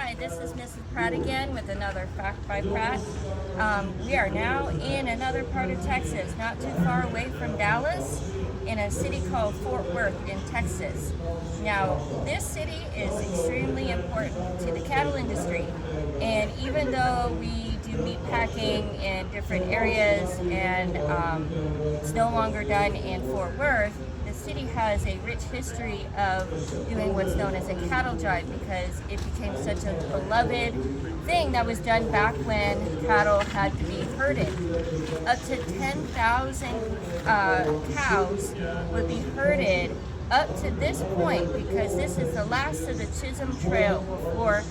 Hi, this is Mrs. Pratt again with another Fact by Pratt. We are now in another part of Texas, not too far away from Dallas, in a city called Fort Worth in Texas. Now, this city is extremely important to the cattle industry, and even though we do meat packing in different areas and it's no longer done in Fort Worth, the city has a rich history of doing what's known as a cattle drive because it became such a beloved thing that was done back when cattle had to be herded. Up to 10,000 cows would be herded up to this point because this is the last of the Chisholm Trail before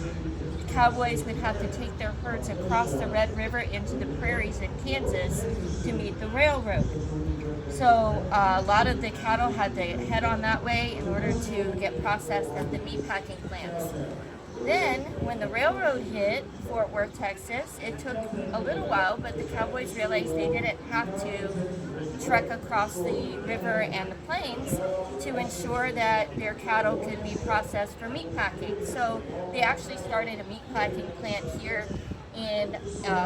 cowboys would have to take their herds across the Red River into the prairies in Kansas to meet the railroad. So a lot of the cattle had to head on that way in order to get processed at the meatpacking plants. Then, when the railroad hit Fort Worth, Texas, it took a little while, but the cowboys realized they didn't have to trek across the river and the plains to ensure that their cattle could be processed for meatpacking. So they actually started a meatpacking plant here in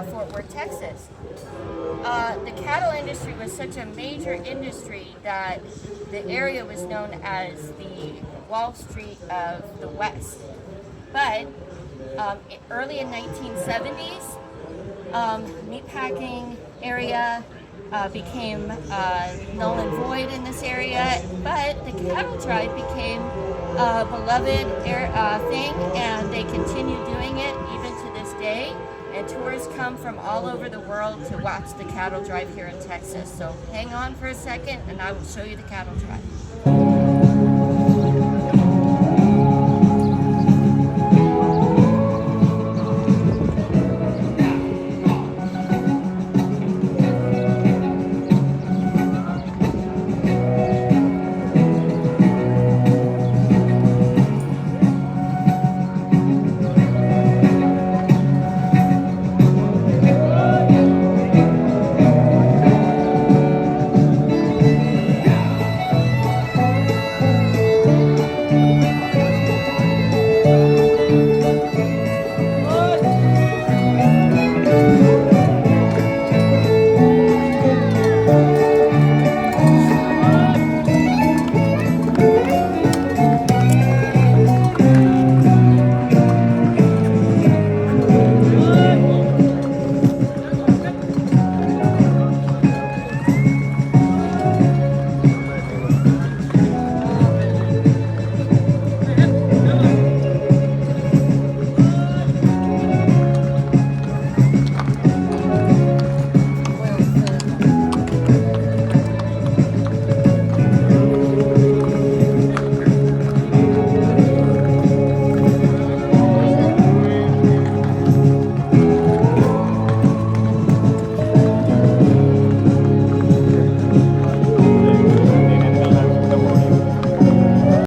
Fort Worth, Texas. The cattle industry was such a major industry that the area was known as the Wall Street of the West. But early in 1970s, meatpacking area became null and void in this area, but the cattle drive became a beloved thing, and they continue doing it even to this day. And tourists come from all over the world to watch the cattle drive here in Texas. So hang on for a second and I will show you the cattle drive.